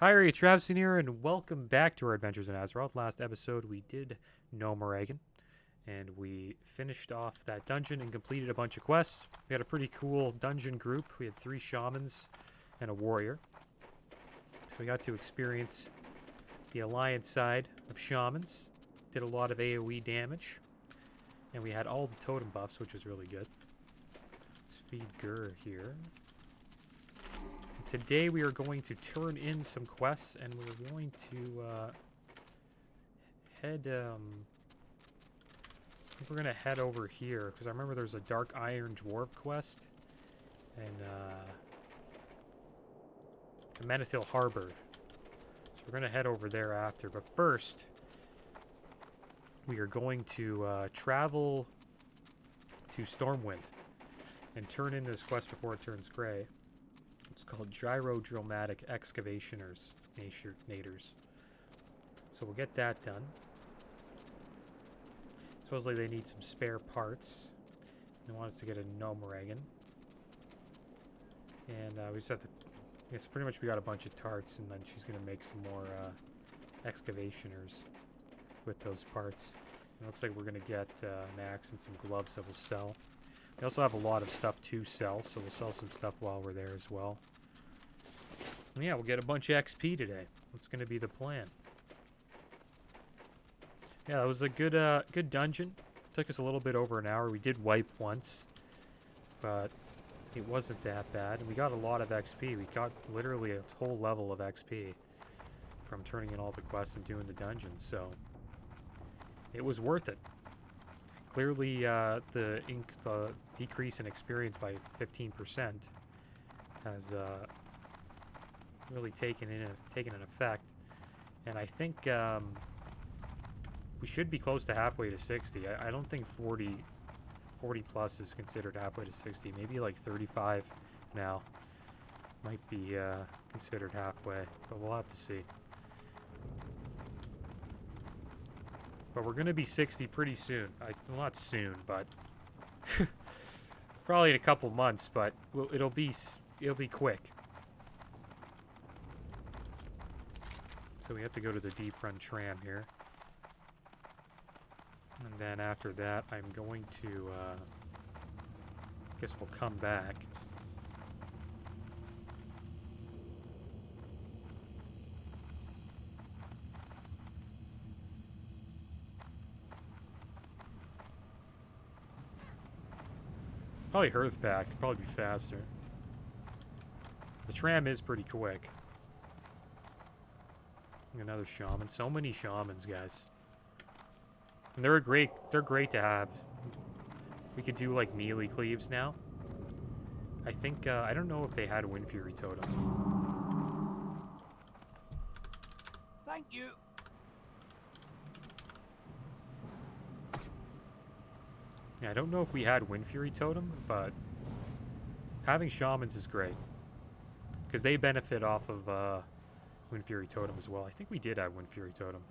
Hi, Travston here, and welcome back to our adventures in Azeroth. Last episode, we did know Moragan, and we finished off that dungeon and completed a bunch of quests. We had a pretty cool dungeon group. We had 3 shamans and a warrior. So we got to experience the Alliance side of shamans. Did a lot of AoE damage, and we had all the totem buffs, which was really good. Let's feed Gur here. Today we are going to turn in some quests, and we're going to head. I think we're gonna head over here because I remember there's a Dark Iron Dwarf quest and Menethil Harbor. So we're gonna head over there after. But first, we are going to travel to Stormwind and turn in this quest before it turns gray. It's called Gyrodromatic Excavationers Nators. So we'll get that done. Supposedly they need some spare parts. They want us to get a Moragan. And we just have to... I guess pretty much we got a bunch of tarts, and then she's going to make some more excavationers with those parts. It looks like we're going to get an axe and some gloves that we'll sell. We also have a lot of stuff to sell, so we'll sell some stuff while we're there as well. And yeah, we'll get a bunch of XP today. That's going to be the plan. Yeah, it was a good good dungeon. Took us a little bit over an hour. We did wipe once, but it wasn't that bad. And we got a lot of XP. We got literally a whole level of XP from turning in all the quests and doing the dungeons, so it was worth it. Clearly, the decrease in experience by 15% has really taken an effect, and I think we should be close to halfway to 60. I don't think 40 plus is considered halfway to 60. Maybe like 35 now might be considered halfway, but we'll have to see. But we're going to be 60 pretty soon. Well, not soon, but probably in a couple months, but it'll be quick. So we have to go to the Deep Run tram here. And then after that, I'm going to, I guess we'll come back. Probably Hearthpack. Probably be faster. The tram is pretty quick. Another shaman. So many shamans, guys. And they're great to have. We could do like melee cleaves now. I think I don't know if they had Wind Fury totems. Thank you. Yeah, I don't know if we had Wind Fury totem, but having shamans is great because they benefit off of Wind Fury totem as well. I think we did have Wind Fury totem.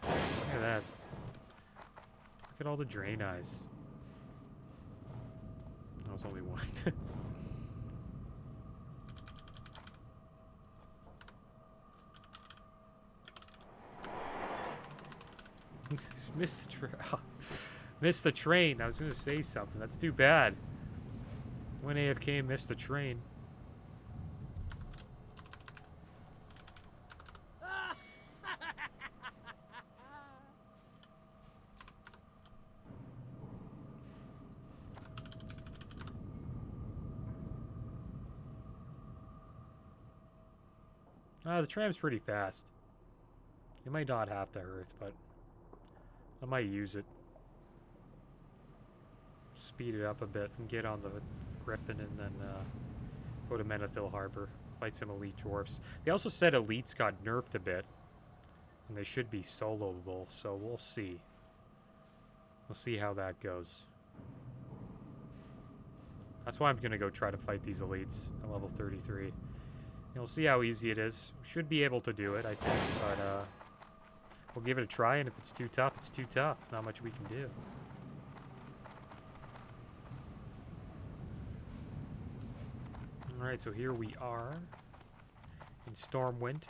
Look at that. Look at all the drain eyes. That was only one. Missed the train. I was going to say something. That's too bad. When AFK missed the train. The tram's pretty fast. You might not have to Earth, but I might use it. Speed it up a bit and get on the Griffin and then go to Menethil Harbor. Fight some elite dwarfs. They also said elites got nerfed a bit. And they should be soloable, so we'll see. We'll see how that goes. That's why I'm going to go try to fight these elites at level 33. You'll see how easy it is. Should be able to do it, I think, but we'll give it a try, and if it's too tough, it's too tough. Not much we can do. Alright, so here we are. in Stormwind.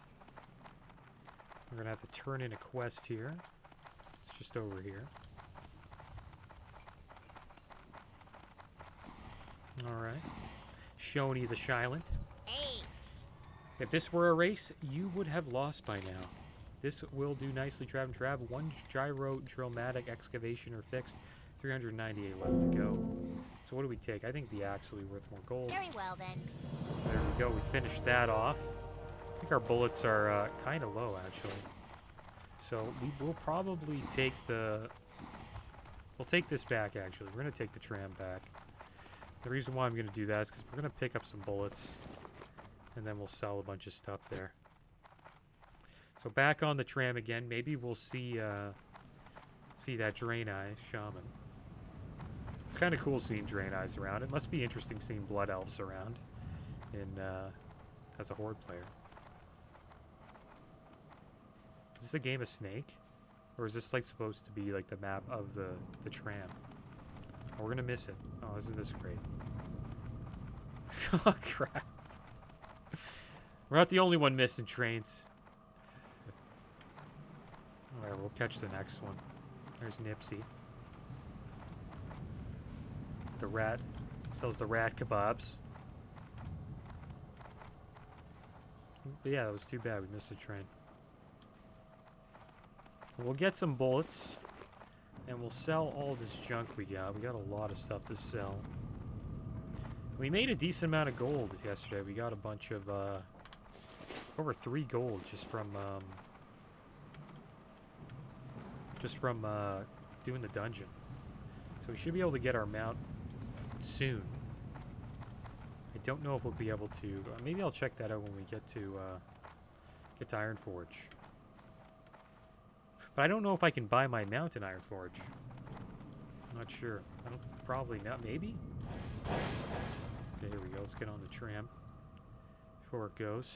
We're gonna have to turn in a quest here. It's just over here. Alright. Shoni the Shylent. Hey. If this were a race, you would have lost by now. This will do nicely, Trav and Trav. 1 gyro drillmatic excavation or fixed. 398 left to go. So what do we take? I think the axe will be worth more gold. Very well then. There we go. We finished that off. I think our bullets are kind of low, actually. So we will probably take the... We'll take this back, actually. We're going to take the tram back. The reason why I'm going to do that is because we're going to pick up some bullets. And then we'll sell a bunch of stuff there. So back on the tram again. Maybe we'll see that Drain Eye Shaman. It's kind of cool seeing Drain Eyes around. It must be interesting seeing Blood Elves around in as a Horde player. Is this a game of Snake? Or is this like supposed to be like the map of the tram? Oh, we're gonna miss it. Oh, isn't this great? Oh crap. We're not the only one missing trains. Alright, we'll catch the next one. There's Nipsey. The rat. Sells the rat kebabs. But yeah, that was too bad. We missed a train. We'll get some bullets. And we'll sell all this junk we got. We got a lot of stuff to sell. We made a decent amount of gold yesterday. We got a bunch of, over 3 gold just from doing the dungeon. So we should be able to get our mount soon. I don't know if we'll be able to. Maybe I'll check that out when we get to Ironforge. But I don't know if I can buy my mount in Ironforge. I'm not sure. I don't. Probably not. Maybe. Okay, here we go. Let's get on the tram before it goes.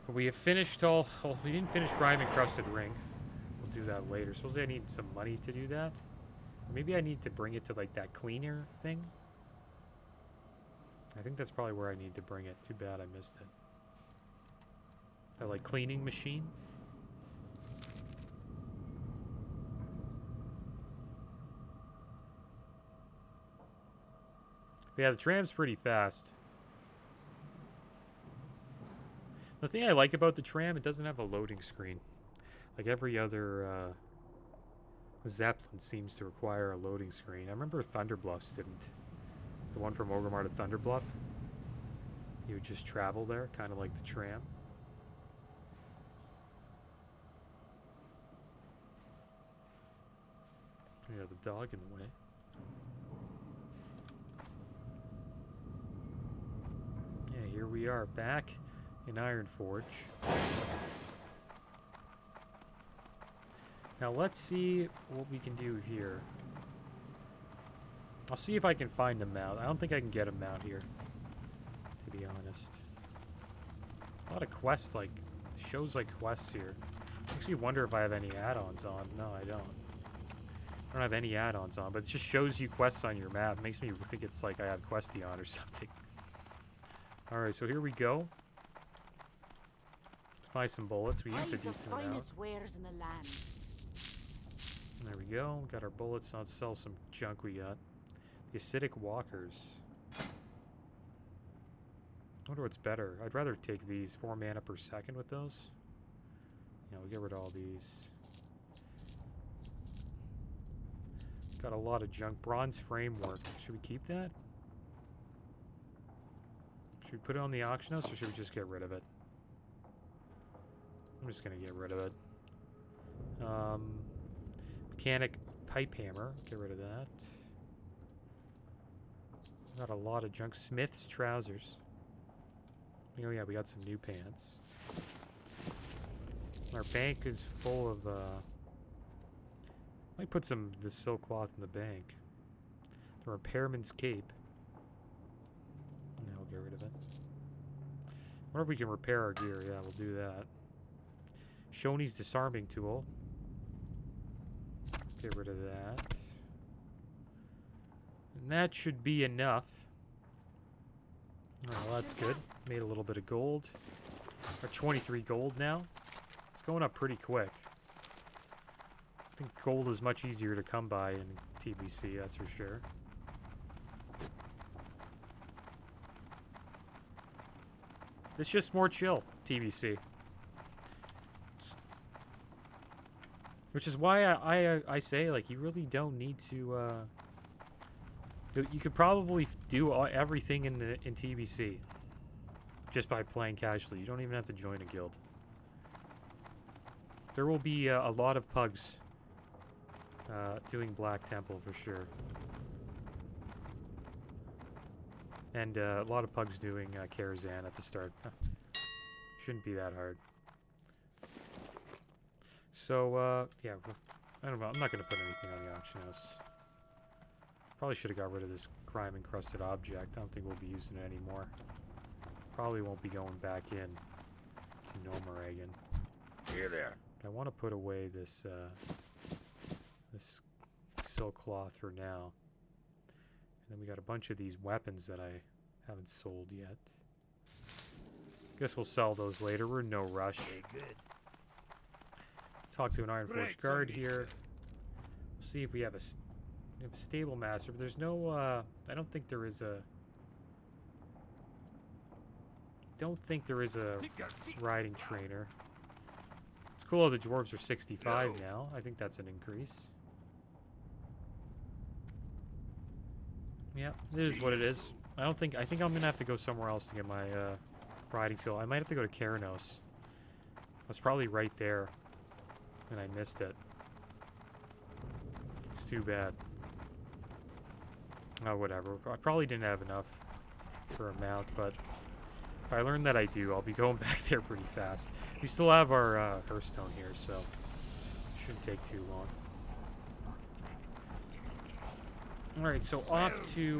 But we have finished all. Oh, we didn't finish Grime Encrusted Ring. We'll do that later. Suppose I need some money to do that. Or maybe I need to bring it to like that cleaner thing. I think that's probably where I need to bring it. Too bad I missed it. That like cleaning machine. But yeah, the tram's pretty fast. The thing I like about the tram, it doesn't have a loading screen. Like every other Zeppelin seems to require a loading screen. I remember Thunderbluffs didn't. The one from Orgrimmar to Thunderbluff. You would just travel there, kind of like the tram. Yeah, the dog in the way. Yeah, here we are, back in Ironforge. Now let's see what we can do here. I'll see if I can find a mount. I don't think I can get a mount here, to be honest. A lot of quests, like, shows like quests here. Makes me wonder if I have any add-ons on. No, I don't. I don't have any add-ons on, but it just shows you quests on your map. It makes me think it's like I have Question or something. Alright, so here we go. Let's buy some bullets. We used a decent amount. Wares in the land. There we go. Got our bullets. Let's sell some junk we got. The acidic walkers. I wonder what's better. I'd rather take these. 4 mana per second with those. Yeah, we'll get rid of all these. Got a lot of junk. Bronze framework. Should we keep that? Should we put it on the auction house or should we just get rid of it? I'm just gonna get rid of it. Mechanic pipe hammer. Get rid of that. Got a lot of junk. Smith's trousers. Oh yeah, we got some new pants. Our bank is full of, might put this silk cloth in the bank. The repairman's cape. Yeah, we'll get rid of it. Wonder if we can repair our gear. Yeah, we'll do that. Shoni's disarming tool. Get rid of that. And that should be enough. Oh, well, that's good. Made a little bit of gold. We're 23 gold now. It's going up pretty quick. I think gold is much easier to come by in TBC, that's for sure. It's just more chill, TBC. Which is why I say, like, you really don't need to, you could probably do everything in TBC just by playing casually. You don't even have to join a guild. There will be a lot of pugs doing Black Temple for sure. And a lot of pugs doing Karazhan at the start. Shouldn't be that hard. So, yeah, I don't know. I'm not going to put anything on the auction house. Probably should have got rid of this crime-encrusted object. I don't think we'll be using it anymore. Probably won't be going back in to Nomoragan. Here there. I want to put away this this silk cloth for now. And then we got a bunch of these weapons that I haven't sold yet. Guess we'll sell those later. We're in no rush. Very good. Talk to an Ironforge guard here. We'll see if we have a stable master. But there's no. I don't think there is a. Don't think there is a riding trainer. It's cool the dwarves are 65 now. I think that's an increase. Yeah, it is what it is. I think I'm gonna have to go somewhere else to get my riding skill. I might have to go to Keranos. I was probably right there, and I missed it. It's too bad. Oh, whatever. I probably didn't have enough for a mount, but if I learn that I do, I'll be going back there pretty fast. We still have our Hearthstone here, so it shouldn't take too long. Alright, so off to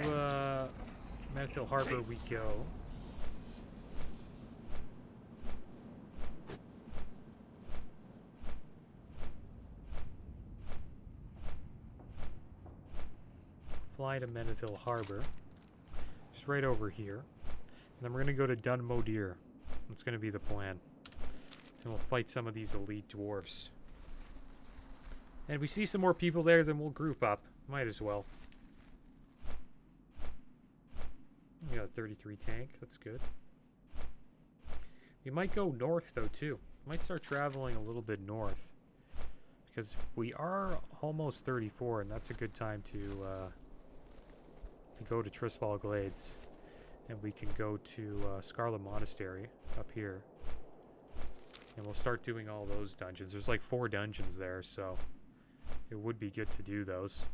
Mantil Harbor we go. Fly to Mantil Harbor. Just right over here. And then we're going to go to Dun Modir. That's going to be the plan. And we'll fight some of these elite dwarves. And if we see some more people there, then we'll group up. Might as well. We got a 33 tank. That's good. We might go north, though, too. Might start traveling a little bit north. Because we are almost 34, and that's a good time to go to Trisval Glades. And we can go to Scarlet Monastery up here. And we'll start doing all those dungeons. There's like 4 dungeons there, so it would be good to do those.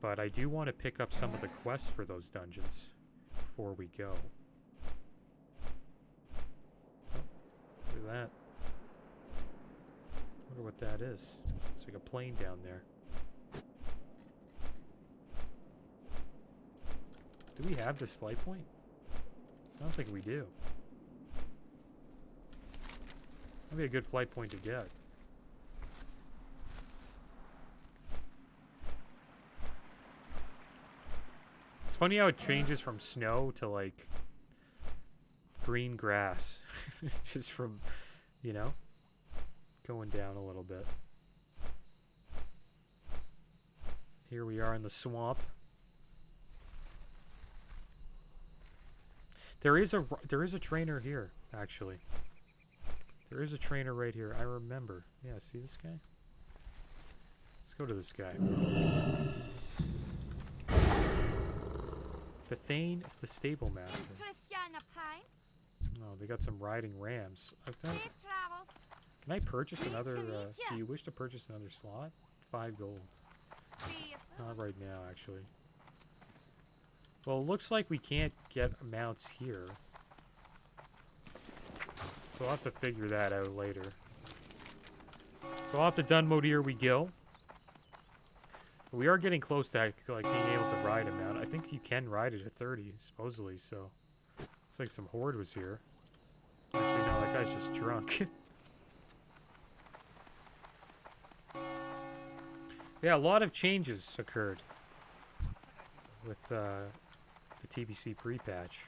But I do want to pick up some of the quests for those dungeons before we go. Oh, look at that. Wonder what that is. It's like a plane down there. Do we have this flight point? I don't think we do. That'd be a good flight point to get. It's funny how it changes from snow to like green grass. Just from, you know, going down a little bit. Here we are in the swamp. There is a trainer here, actually. There is a trainer right here. I remember. Yeah, see this guy? Let's go to this guy. Bethane is the stable master. Oh, they got some riding rams. Can I purchase another? Do you wish to purchase another slot? 5 gold. Not right now, actually. Well, it looks like we can't get mounts here. So I'll have to figure that out later. So off to Dun Modir we go. We are getting close to like being able to ride a mount. I think you can ride it at 30, supposedly, so looks like some horde was here. Actually, no, that guy's just drunk. Yeah, a lot of changes occurred. with the TBC pre-patch.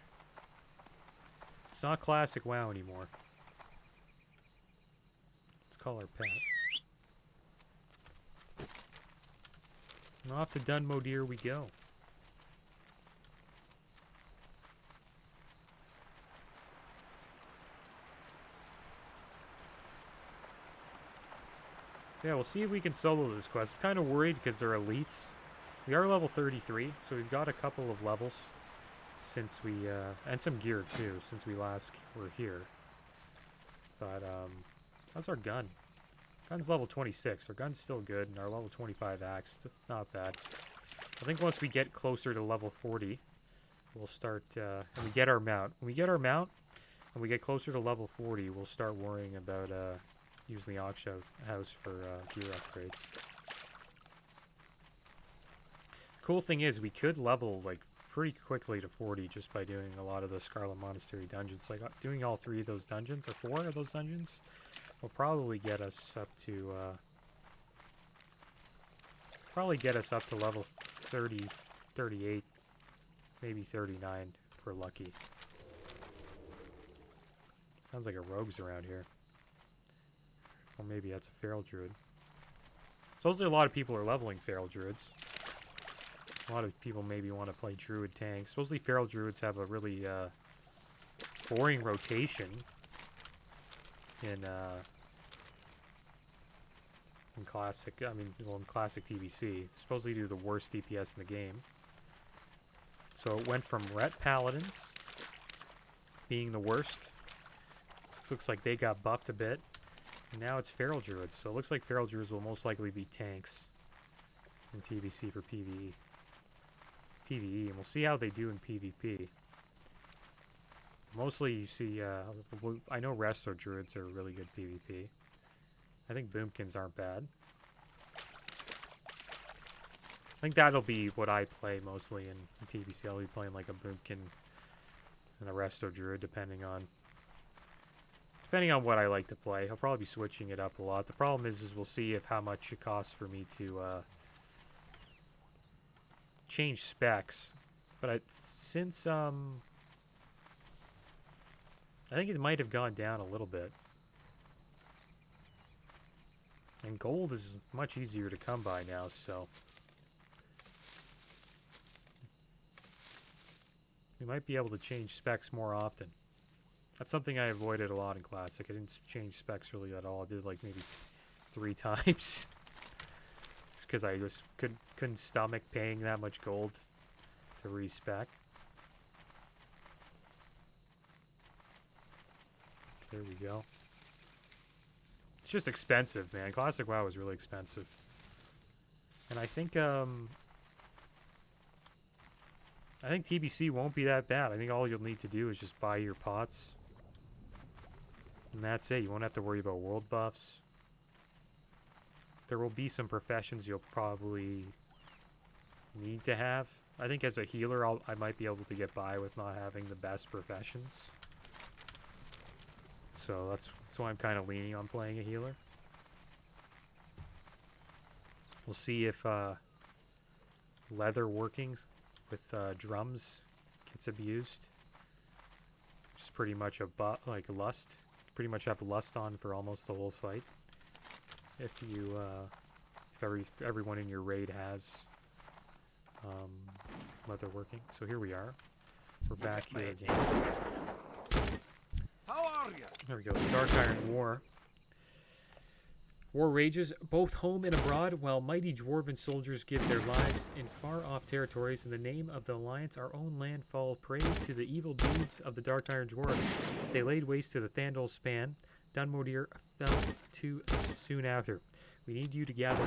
It's not classic WoW anymore. Let's call our pet. And off to Dunmodir we go. Yeah, we'll see if we can solo this quest. I'm kind of worried because they're elites. We are level 33, so we've got a couple of levels since we, and some gear too, since we last were here. But, how's our gun? Gun's level 26. Our gun's still good, and our level 25 axe, not bad. I think once we get closer to level 40, we'll start, and we get our mount. When we get our mount, and we get closer to level 40, we'll start worrying about, using the auction house for gear upgrades. Cool thing is, we could level like pretty quickly to 40 just by doing a lot of the Scarlet Monastery dungeons. Like doing all 3 of those dungeons, or 4 of those dungeons, will probably get us up to level 30, 38, maybe 39 if we're lucky. Sounds like a rogue's around here. Or maybe that's a feral druid. Supposedly a lot of people are leveling feral druids. A lot of people maybe want to play druid tanks. Supposedly feral druids have a really boring rotation in classic. I mean, well, in classic TBC. Supposedly do the worst DPS in the game. So it went from Ret Paladins being the worst. Looks like they got buffed a bit. And now it's feral druids. So it looks like feral druids will most likely be tanks in TBC for PvE. And we'll see how they do in PvP. Mostly you see, I know resto druids are really good PvP. I think boomkins aren't bad. I think that'll be what I play mostly in TBC. I'll be playing like a boomkin and a resto druid depending on what I like to play. I'll probably be switching it up a lot. The problem is we'll see if how much it costs for me to change specs. But since I think it might have gone down a little bit. And gold is much easier to come by now, so we might be able to change specs more often. That's something I avoided a lot in Classic. I didn't change specs really at all. I did like maybe 3 times. It's because I just couldn't stomach paying that much gold to respec. There we go. It's just expensive, man. Classic WoW is really expensive. And I think TBC won't be that bad. I think all you'll need to do is just buy your pots. And that's it. You won't have to worry about world buffs. There will be some professions you'll probably need to have. I think as a healer, I might be able to get by with not having the best professions. So that's why I'm kind of leaning on playing a healer. We'll see if leather workings with drums gets abused. Which is pretty much like a lust. Pretty much have lust on for almost the whole fight. If you, if everyone in your raid has leather working. So here we are. We're back here again. How are you? There we go. Dark Iron War. War rages both home and abroad, while mighty dwarven soldiers give their lives in far-off territories. In the name of the Alliance, our own land fall prey to the evil deeds of the Dark Iron Dwarves. They laid waste to the Thandol span. Dunmodir fell too soon after. We need you to gather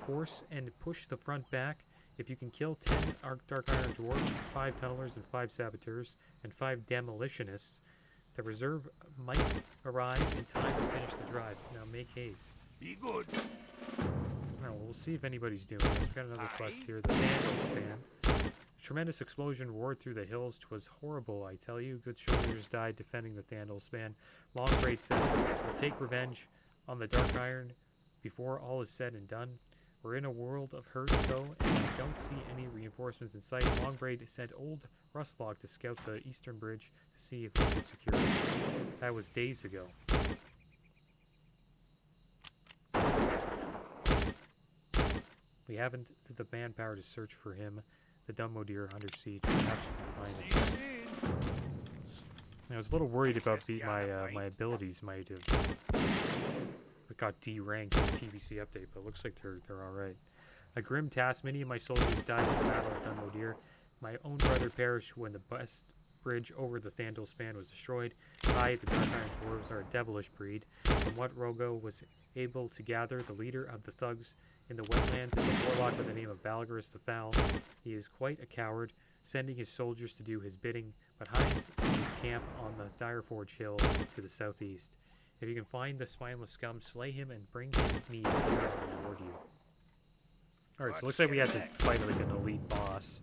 force and push the front back. If you can kill 10 Dark Iron Dwarves, 5 tunnelers and 5 saboteurs, and 5 demolitionists, the reserve might arrive in time to finish the drive. Now make haste. Be good. Now we'll see if anybody's doing this. We've got another quest here. The Thandol span. Tremendous explosion roared through the hills. 'Twas horrible, I tell you. Good soldiers died defending the Thandol span. Longbraid says, we'll take revenge on the Dark Iron before all is said and done. We're in a world of hurt, though, and I don't see any reinforcements in sight. Longbraid sent old Rustlog to scout the eastern bridge to see if we could secure it. That was days ago. We haven't the manpower to search for him. The Dunmodir under siege. Perhaps you can find him. I was a little worried about my abilities might have got D-ranked in the TBC update, but it looks like they're all right. A grim task. Many of my soldiers died in the Battle of Dunmodir. My own brother perished when the best bridge over the Thandil span was destroyed. I, the Dark Iron Dwarves, are a devilish breed. From what Rogo was able to gather, the leader of the thugs in the wetlands is a warlock by the name of Balagurus the Foul. He is quite a coward, sending his soldiers to do his bidding, but hides his camp on the Ironforge hill to the southeast. If you can find the spineless scum, slay him and bring me here and reward you. Alright, so it looks like we have to fight like an elite boss.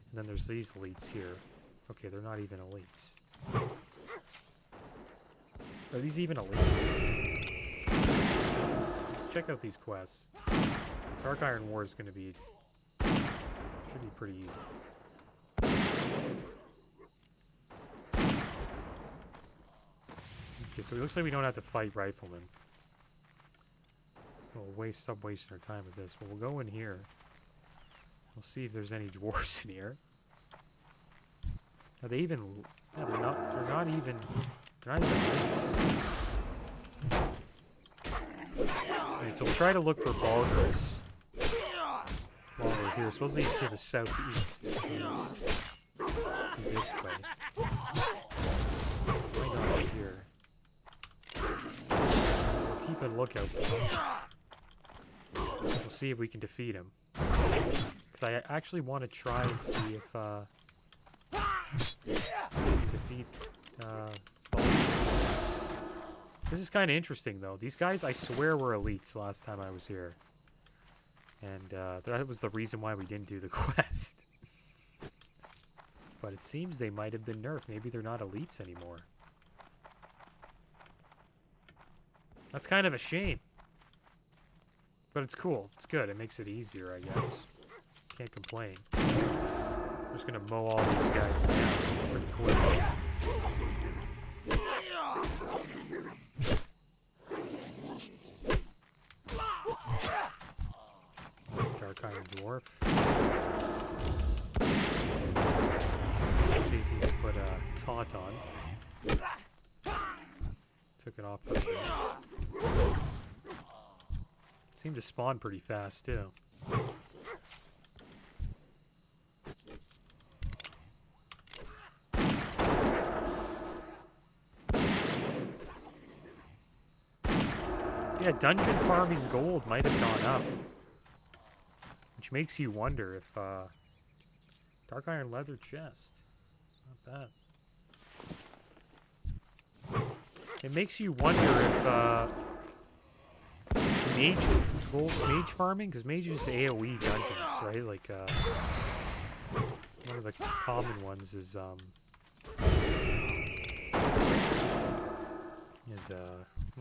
And then there's these elites here. Okay, they're not even elites. Are these even elites? Let's check out these quests. Dark Iron War is going to be... should be pretty easy. Okay, so it looks like we don't have to fight riflemen. So we'll stop wasting our time with this. But we'll go in here. We'll see if there's any dwarves in here. Are they even... yeah, they're not even elites. Alright, so we'll try to look for Balagurus while we're here. Supposedly it's to the southeast. This way. Why not up here? We'll keep a lookout for him. We'll see if we can defeat him. Because I actually want to try and see if we can defeat This is kind of interesting, though. These guys, I swear, were elites last time I was here. And that was the reason why we didn't do the quest. But it seems they might have been nerfed. Maybe they're not elites anymore. That's kind of a shame. But it's cool. It's good. It makes it easier, I guess. Can't complain. I'm just gonna mow all these guys down pretty quickly. Dark Iron Dwarf. See if we can put a taunt on. Took it off right there. Seemed to spawn pretty fast too. Yeah, dungeon farming gold might have gone up. Which makes you wonder if, Dark Iron Leather Chest. Not bad. It makes you wonder if, mage farming? Because mage is AoE dungeons, right? Like, one of the common ones is, well,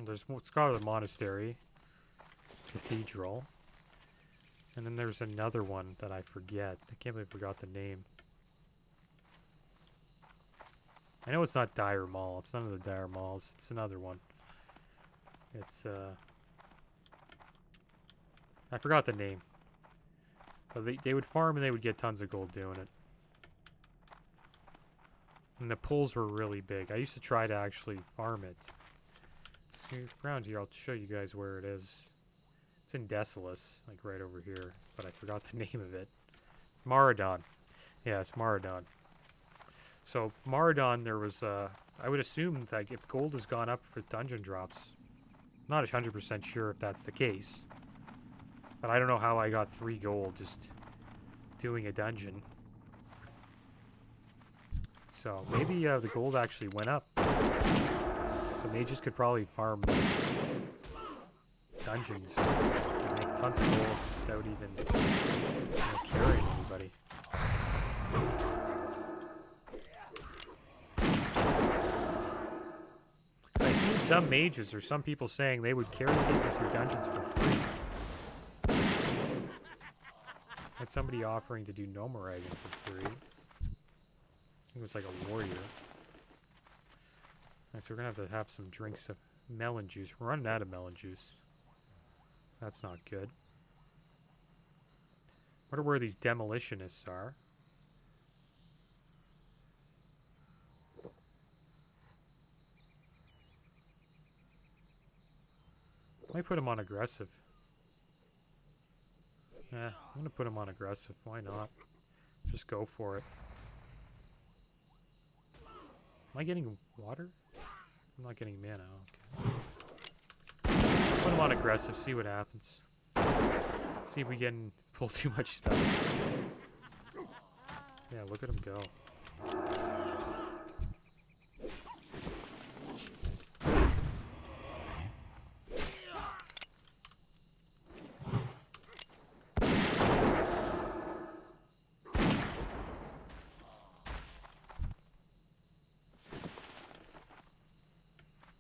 there's what's called a monastery, cathedral, and then there's another one that I forget. I can't believe I forgot the name. I know it's not Dire Mall. It's none of the Dire Malls. It's another one. It's I forgot the name. But they would farm and they would get tons of gold doing it. And the pulls were really big. I used to try to actually farm it. See, around here, I'll show you guys where it is. It's in Desolus, like right over here, but I forgot the name of it. Maradon. Yeah, it's Maradon. So, Maradon, there was, I would assume that if gold has gone up for dungeon drops, I'm not 100% sure if that's the case. But I don't know how I got 3 gold just doing a dungeon. So, maybe the gold actually went up. So mages could probably farm dungeons and make tons of gold without even carrying anybody. I've seen some mages or some people saying they would carry people through dungeons for free. somebody offering to do Nomoragan for free. I think it was like a warrior. Alright, so we're gonna have some drinks of melon juice. We're running out of melon juice. That's not good. Wonder where these demolitionists are. Might put him on aggressive. Yeah, I'm gonna put him on aggressive. Why not? Just go for it. Am I getting water? I'm not getting mana. Okay. Put him on aggressive. See what happens. See if we can pull too much stuff. Yeah, look at him go.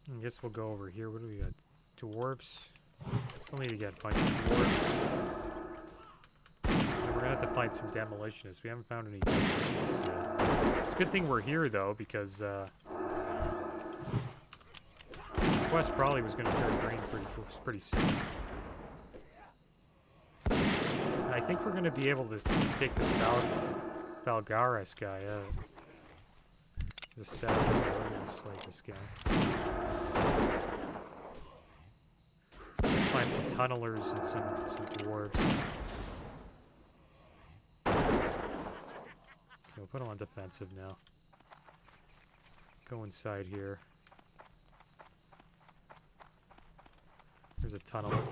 I guess we'll go over here. What do we got? Dwarves. Still need to get a bunch of dwarves. Yeah, we're gonna have to find some demolitionists. We haven't found any demolitionists yet. It's a good thing we're here though, because this quest probably was gonna turn green pretty soon. And I think we're gonna be able to take this Valgaris guy out. The savage, we're gonna slay this guy. Find some tunnelers and some dwarves. Okay, we'll put them on defensive now. Go inside here. There's a tunneler.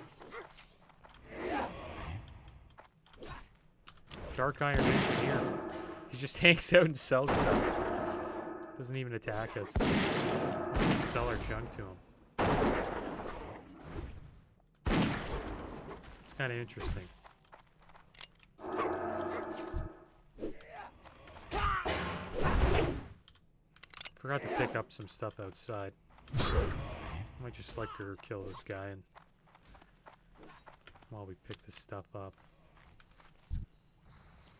Dark Iron Engineer. He just hangs out and sells stuff. Doesn't even attack us. We can sell our junk to him. It's kind of interesting. Forgot to pick up some stuff outside. Might just let her kill this guy and while we pick this stuff up.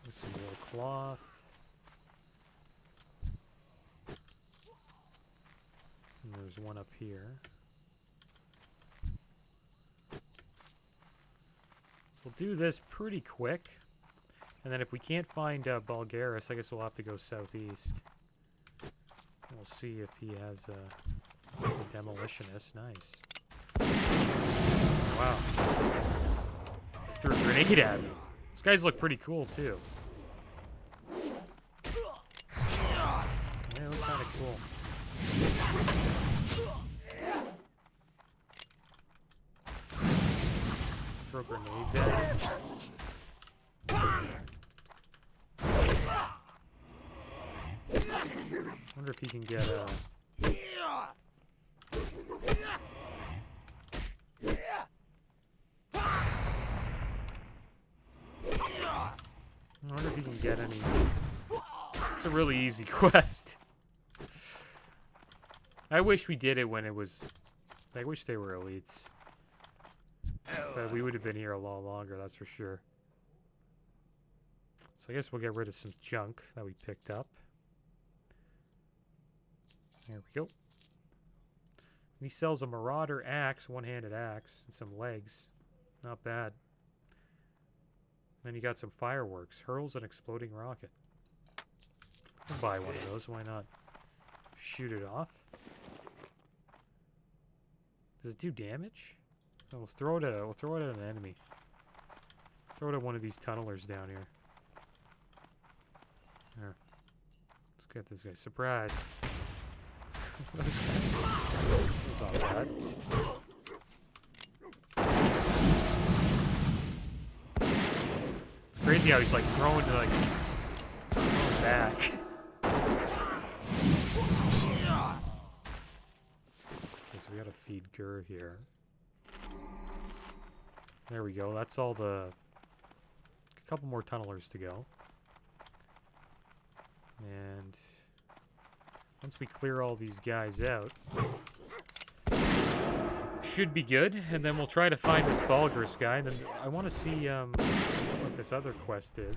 With some wool cloth. And there's one up here. So we'll do this pretty quick. And then if we can't find Bulgaris, I guess we'll have to go southeast. We'll see if he has the demolitionist. Nice. Wow. Threw a grenade at me. These guys look pretty cool too. Yeah, they look kind of cool. Throw grenades at him. Wonder if he can get a... I wonder if he can get any... It's a really easy quest. I wish we did it when it was... I wish they were elites. But we would have been here a lot longer, that's for sure. So I guess we'll get rid of some junk that we picked up. There we go. And he sells a Marauder axe, one-handed axe, and some legs. Not bad. Then you got some fireworks. Hurls an exploding rocket. I'll buy one of those, why not? Shoot it off. Does it do damage? No, we'll throw it at an enemy. Throw it at one of these tunnelers down here. There. Let's get this guy. Surprise. That was not bad. It's crazy how he's like throwing back. Okay, so we gotta feed Gur here. There we go. That's all the... A couple more tunnelers to go. And... once we clear all these guys out, should be good. And then we'll try to find this Bulgaris guy. And then I want to see what what this other quest is.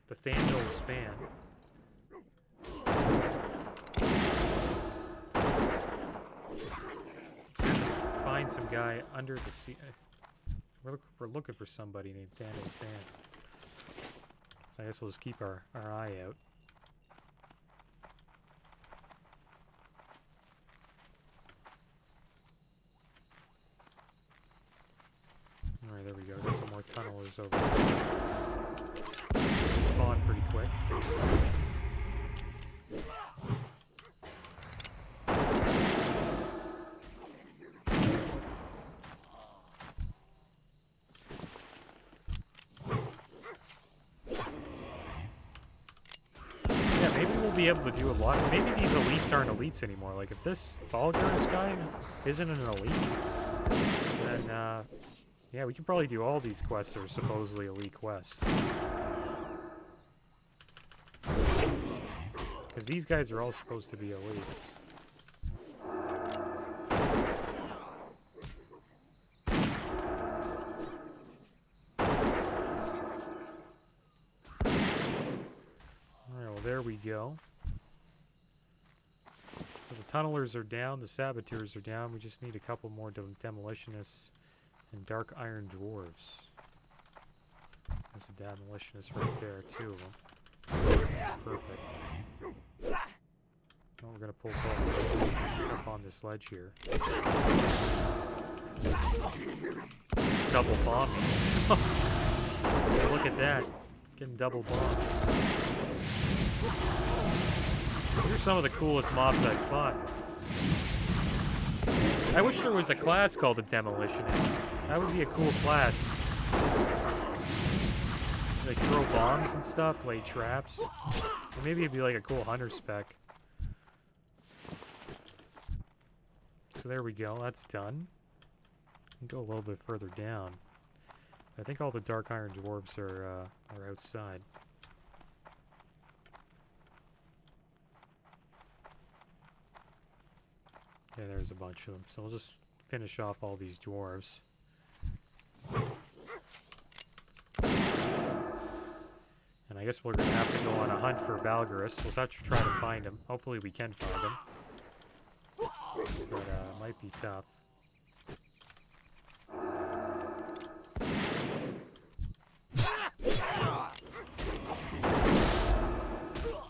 The Thandal Span. Find some guy under the sea. We're looking for somebody named Thandal Span. I guess we'll just keep our eye out. Alright, there we go. Got some more tunnelers over there. They spawn pretty quick. Yeah, maybe we'll be able to do a lot. Maybe these elites aren't elites anymore. Like, if this Balgurus guy isn't an elite, then, yeah, we can probably do all these quests that are supposedly elite quests. Because these guys are all supposed to be elites. Alright, well there we go. So the tunnelers are down, the saboteurs are down. We just need a couple more demolitionists. And dark iron dwarves. There's a demolitionist right there, 2 of them. Perfect. Oh, we're gonna pull up on this ledge here. Double bomb. Look at that. Getting double bombed. These are some of the coolest mobs I've fought. I wish there was a class called a demolitionist. That would be a cool class. Like throw bombs and stuff, lay traps. Or maybe it'd be like a cool hunter spec. So there we go, that's done. We can go a little bit further down. I think all the dark iron dwarves are outside. Yeah, there's a bunch of them. So we'll just finish off all these dwarves. And I guess we're going to have to go on a hunt for Balgurus. We'll have to try to find him. Hopefully we can find him. But it might be tough.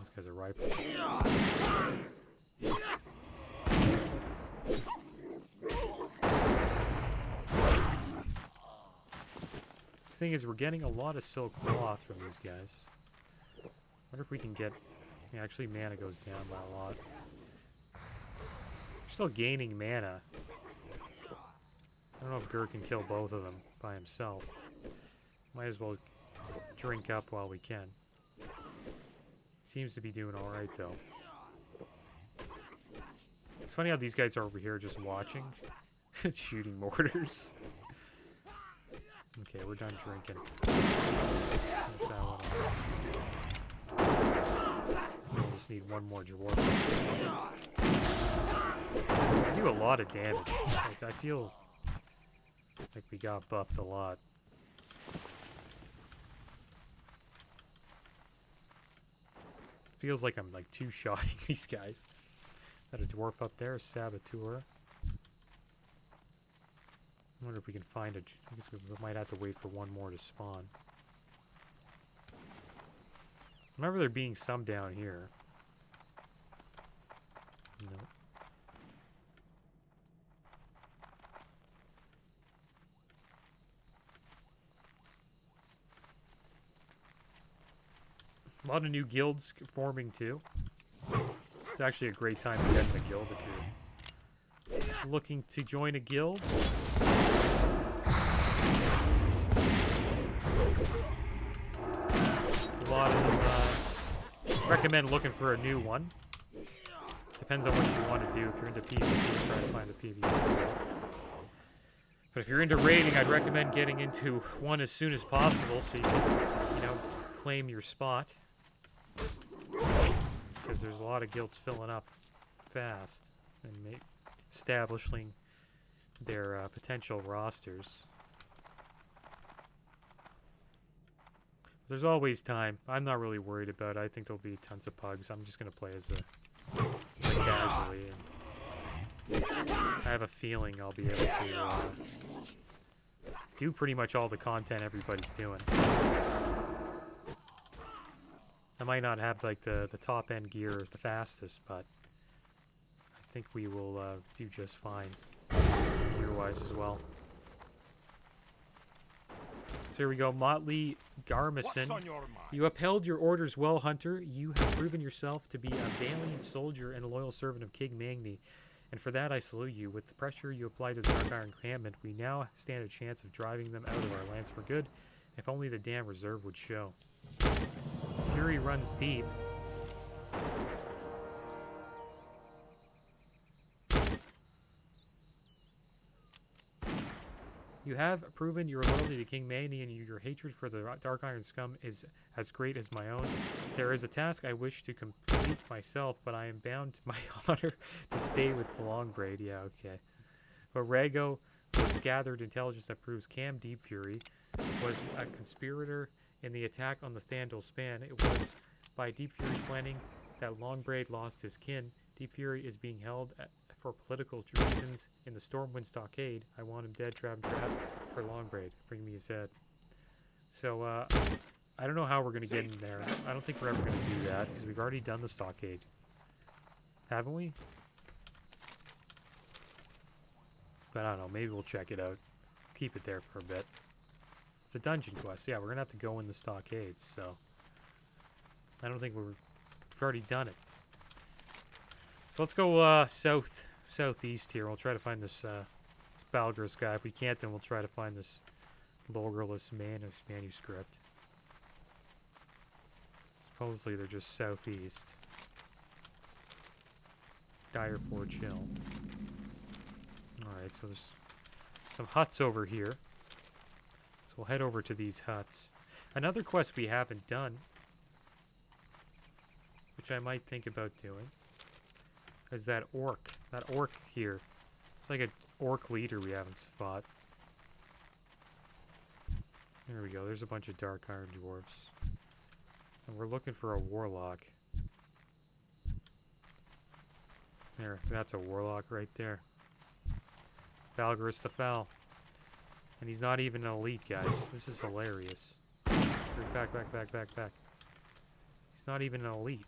This guy's a rifle. Thing is, we're getting a lot of silk cloth from these guys. Wonder if we can get... Yeah, actually, mana goes down by a lot. We're still gaining mana. I don't know if Gur can kill both of them by himself. Might as well drink up while we can. Seems to be doing alright, though. It's funny how these guys are over here just watching. Shooting mortars. Okay, we're done drinking. Finish that one off. We'll just need one more dwarf. We do a lot of damage. Like, I feel like we got buffed a lot. Feels like I'm like two-shotting these guys. Got a dwarf up there, a saboteur. I wonder if we can find a... I guess we might have to wait for one more to spawn. Remember there being some down here. Nope. A lot of new guilds forming too. It's actually a great time to get in the guild if you're looking to join a guild. A lot of them recommend looking for a new one. Depends on what you want to do. If you're into PvP, try to find a PvP guild. But if you're into raiding, I'd recommend getting into one as soon as possible so you can, you know, claim your spot. Because there's a lot of guilds filling up fast and establishing their potential rosters. There's always time. I'm not really worried about it. I think there'll be tons of pugs. I'm just gonna play as a casually. And I have a feeling I'll be able to do pretty much all the content everybody's doing. I might not have like the top end gear the fastest, but I think we will do just fine gear wise as well. So here we go, Motley Garmison. You upheld your orders well, Hunter. You have proven yourself to be a valiant soldier and a loyal servant of King Magni. And for that I salute you. With the pressure you apply to the Dark Iron Encampment, we now stand a chance of driving them out of our lands for good. If only the damn reserve would show. Fury runs deep. You have proven your loyalty to King Magni, and your hatred for the Dark Iron Scum is as great as my own. There is a task I wish to complete myself, but I am bound to my honor to stay with the Longbraid. Yeah, okay. But Rago was gathered intelligence that proves Cam Deep Fury was a conspirator in the attack on the Thandal Span. It was by Deep Fury's planning that Longbraid lost his kin. Deep Fury is being held for political reasons in the Stormwind Stockade. I want him dead, trapped for Longbraid. Bring me his head. So, I don't know how we're going to get in there. I don't think we're ever going to do that, because we've already done the Stockade. Haven't we? But I don't know. Maybe we'll check it out. Keep it there for a bit. It's a dungeon quest. Yeah, we're going to have to go in the Stockades, so... I don't think we've already done it. So let's go southeast here. We'll try to find this Balgris guy. If we can't, then we'll try to find this Logorless manuscript. Supposedly they're just southeast. Ironforge Hill. Alright, so there's some huts over here. So we'll head over to these huts. Another quest we haven't done, which I might think about doing, is that orc. That orc here. It's like an orc leader we haven't fought. There we go. There's a bunch of Dark Iron Dwarves. And we're looking for a warlock. There, that's a warlock right there. Balgris the Foul. And he's not even an elite, guys. This is hilarious. Back. He's not even an elite.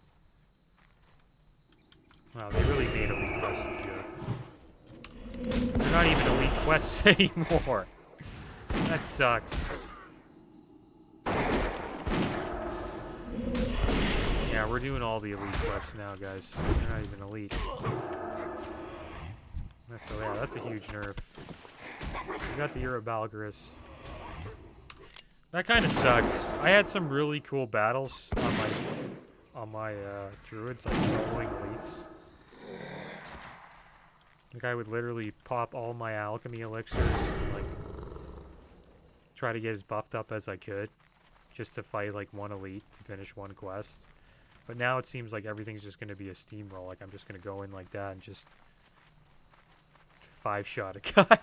Wow, they really made elite quests a joke. They're not even elite quests anymore. That sucks. Yeah, we're doing all the elite quests now, guys. They're not even elite. So yeah, that's a huge nerf. We got the Balgris. That kind of sucks. I had some really cool battles on my druids, like soloing elites. Like I would literally pop all my alchemy elixirs and like try to get as buffed up as I could, just to fight like one elite to finish one quest. But now it seems like everything's just going to be a steamroll. Like I'm just going to go in like that and just 5-shot a guy.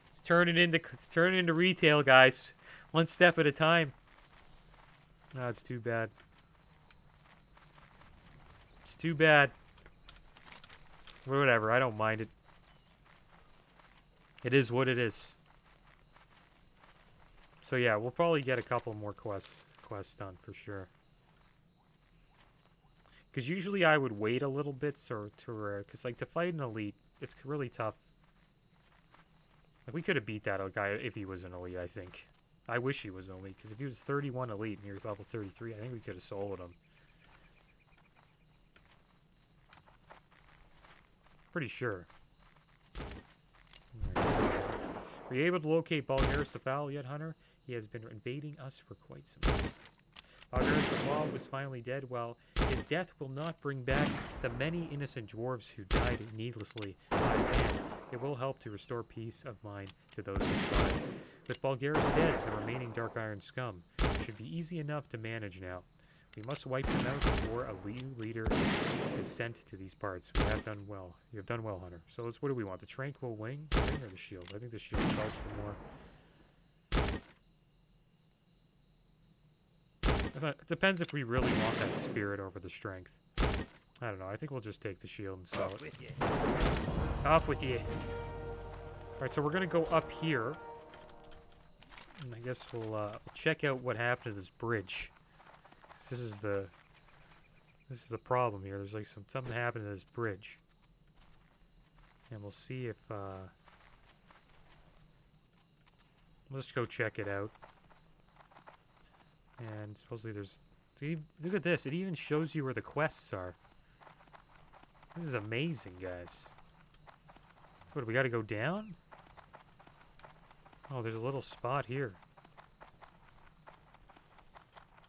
It's turning into retail, guys. One step at a time. No, it's too bad. It's too bad. Whatever, I don't mind it. It is what it is. So yeah, we'll probably get a couple more quests done for sure. Because usually I would wait a little bit because like to fight an elite, it's really tough. Like we could have beat that guy if he was an elite, I think. I wish he was an elite, because if he was 31 elite and he was level 33, I think we could have soloed him. Pretty sure. Right. Were you able to locate Balgris the Foul yet, Hunter? He has been invading us for quite some time. Balgris the Foul was finally dead. Well, his death will not bring back the many innocent dwarves who died needlessly by his hand. It will help to restore peace of mind to those who died. With Balgris dead, the remaining Dark Iron Scum should be easy enough to manage now. We must wipe them out before a new leader is sent to these parts. We have done well. You have done well, Hunter. So what do we want? The Tranquil Wing or the Shield? I think the Shield sells for more. It depends if we really want that spirit over the strength. I don't know. I think we'll just take the shield and sell it. Off with you. Alright, so we're going to go up here. And I guess we'll check out what happened to this bridge. This is the problem here. There's like something happened to this bridge. And we'll see if let's go check it out. And supposedly there's... Look at this. It even shows you where the quests are. This is amazing, guys. What, do we gotta go down? Oh, there's a little spot here.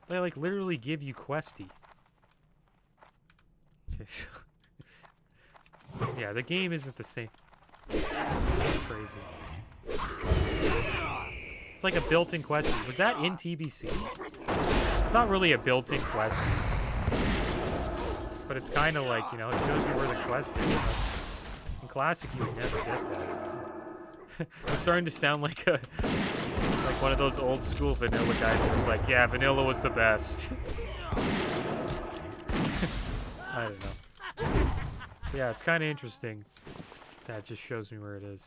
They, like, literally give you questy. Okay, so... yeah, the game isn't the same. That's crazy. It's like a built-in questy. Was that in TBC? It's not really a built-in questy. But it's kind of like, you know, it shows you where the quest is. In Classic, you would never get that. I'm starting to sound like one of those old school vanilla guys that was like, yeah, vanilla was the best. I don't know. Yeah, it's kind of interesting. That just shows me where it is.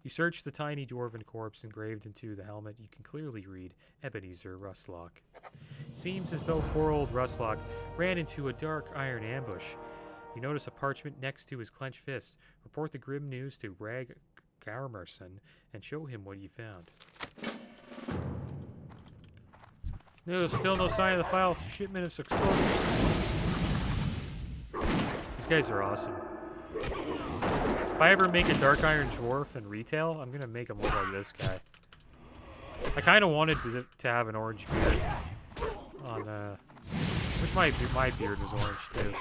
You search the tiny dwarven corpse engraved into the helmet. You can clearly read Ebenezer Rustlock. It seems as though poor old Rustlock ran into a dark iron ambush. You notice a parchment next to his clenched fist. Report the grim news to Rag Garmerson and show him what you found. There's still no sign of the final shipment of explosives. These guys are awesome. If I ever make a Dark Iron Dwarf in retail, I'm going to make him look like this guy. I kind of wanted to have an orange beard. Which my beard is orange too.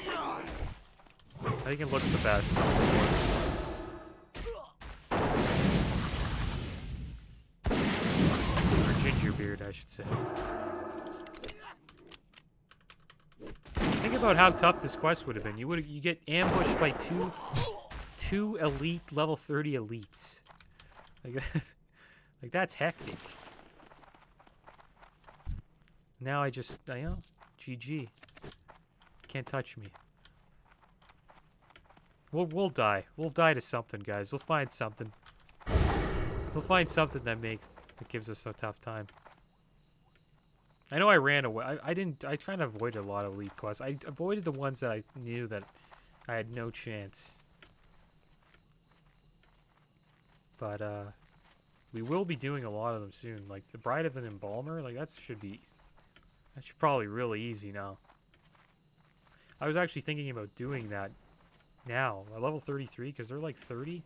I think it looks the best. Or ginger beard, I should say. Think about how tough this quest would have been. You get ambushed by two elite level 30 elites. Like that's hectic. Now I know, GG. Can't touch me. We'll die. We'll die to something, guys. We'll find something. We'll find something that gives us a tough time. I know I ran away. I kind of avoided a lot of elite quests. I avoided the ones that I knew that I had no chance. But we will be doing a lot of them soon. Like the Bride of an Embalmer, like that should probably really easy now. I was actually thinking about doing that now, at level 33, because they're like 30.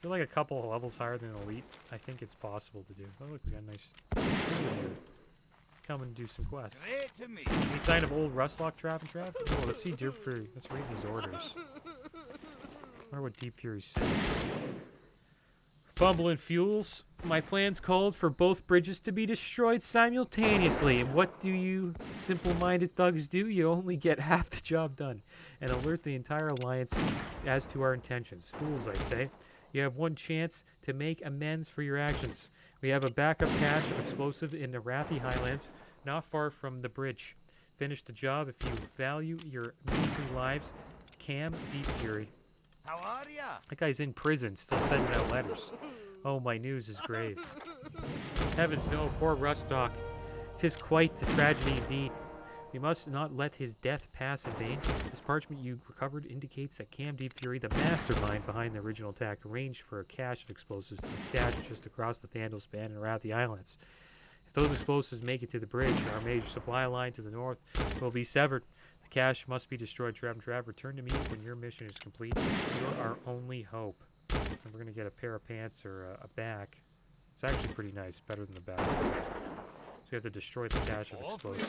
They're like a couple of levels higher than Elite. I think it's possible to do. Oh look, we got a nice... Let's come and do some quests. Any sign of old Rustlock trap? Oh, let's see Let's read these orders. I wonder what Deep Fury's saying. Bumble and Fuels. My plans called for both bridges to be destroyed simultaneously. And what do you simple-minded thugs do? You only get half the job done. And alert the entire alliance as to our intentions. Fools, I say. You have one chance to make amends for your actions. We have a backup cache of explosive in the Arathi Highlands, not far from the bridge. Finish the job if you value your measly lives. Cam Deep Fury. How are ya? That guy's in prison, still sending out letters. Oh, my news is grave. Heavens no, poor Rustlock. 'Tis quite the tragedy indeed. We must not let his death pass in vain. This parchment you recovered indicates that Cam Deep Fury, the mastermind behind the original attack, arranged for a cache of explosives to be stashed just across the Thandal Span and Arathi Islands. If those explosives make it to the bridge, our major supply line to the north will be severed. The cache must be destroyed. Trav, return to me when your mission is complete. You're our only hope. And we're going to get a pair of pants or a back. It's actually pretty nice, better than the back. So we have to destroy the cache of explosives.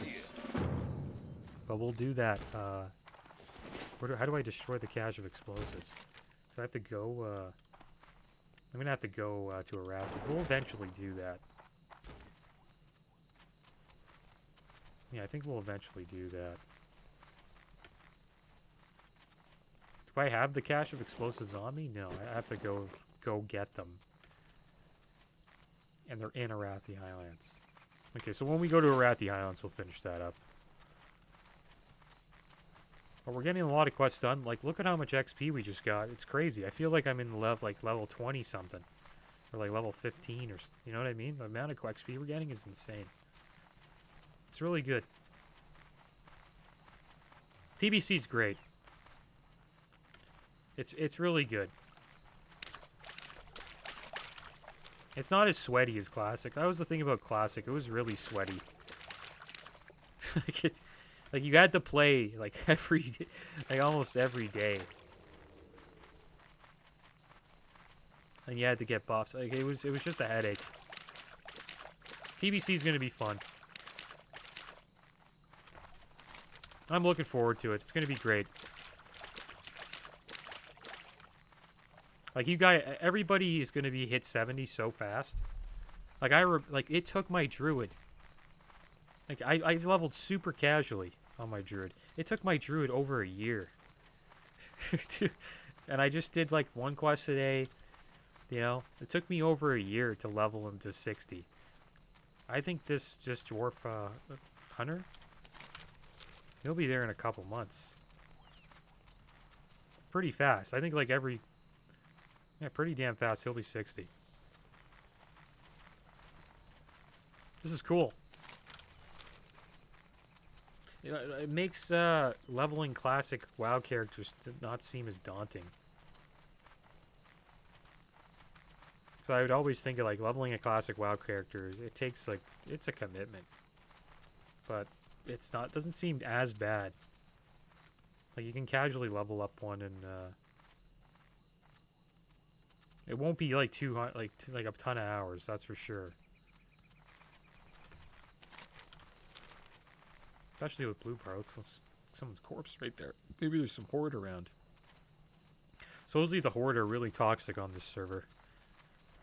But we'll do that. How do I destroy the cache of explosives? Do I have to go? I'm gonna have to go to Arathi. We'll eventually do that. Yeah, I think we'll eventually do that. Do I have the cache of explosives on me? No, I have to go get them. And they're in Arathi Highlands. Okay, so when we go to Arathi Highlands, we'll finish that up. But we're getting a lot of quests done. Like, look at how much XP we just got. It's crazy. I feel like I'm in level 20 something. Or like level 15 or... You know what I mean? The amount of XP we're getting is insane. It's really good. TBC's great. It's really good. It's not as sweaty as Classic. That was the thing about Classic. It was really sweaty. Like you had to play like almost every day. And you had to get buffs. Like it was just a headache. TBC is going to be fun. I'm looking forward to it. It's going to be great. Like you guys, everybody is going to be hit 70 so fast. Like it took my druid. Like I leveled super casually on my druid. It took my druid over a year. And I just did like one quest a day. You know, it took me over a year to level him to 60. I think this just Dwarf Hunter, he'll be there in a couple months. Pretty fast. I think like pretty damn fast. He'll be 60. This is cool. It makes leveling classic WoW characters not seem as daunting. So I would always think of like leveling a classic WoW character. It takes like it's a commitment, but doesn't seem as bad. Like you can casually level up one, and it won't be like like a ton of hours. That's for sure. Especially with blue power. Looks someone's corpse right there. Maybe there's some horde around. Supposedly the horde are really toxic on this server.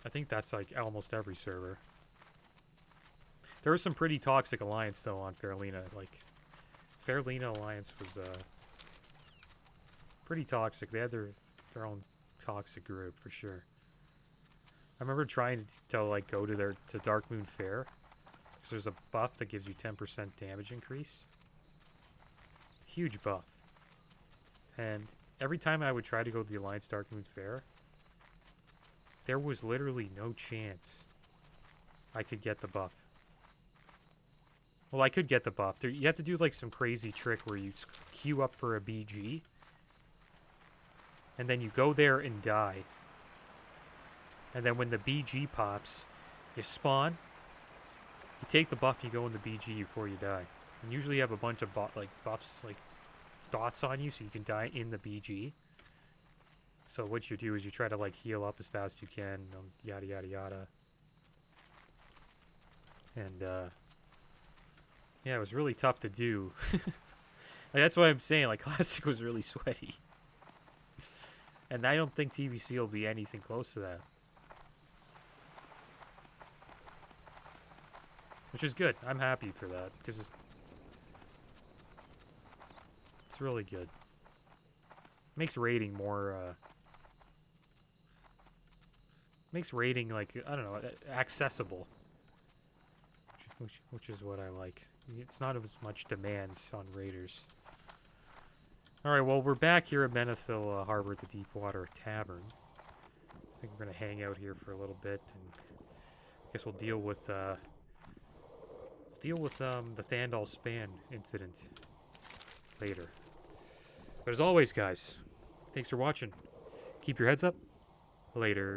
I think that's like almost every server. There was some pretty toxic alliance though on Fairlina. Like Fairlina alliance was pretty toxic. They had their own toxic group for sure. I remember trying to like go to Darkmoon Fair because there's a buff that gives you 10% damage increase. Huge buff. And every time I would try to go to the Alliance Darkmoon Fair, there was literally no chance I could get the buff. Well, I could get the buff. You have to do like some crazy trick where you queue up for a BG, and then you go there and die. And then when the BG pops, you spawn, you take the buff, you go in the BG before you die. And usually you have a bunch of buffs, like dots on you, so you can die in the BG. So what you do is you try to like heal up as fast as you can, yada yada yada. And yeah, it was really tough to do. Like, that's what I'm saying. Like Classic was really sweaty, and I don't think TBC will be anything close to that. Which is good. I'm happy for that because it's really good. Makes raiding more. Makes raiding like I don't know, accessible. Which is what I like. It's not as much demands on raiders. All right, well we're back here at Menethil Harbor at the Deepwater Tavern. I think we're gonna hang out here for a little bit, and I guess we'll deal with the Thandal Span incident later. But as always, guys, thanks for watching. Keep your heads up. Later.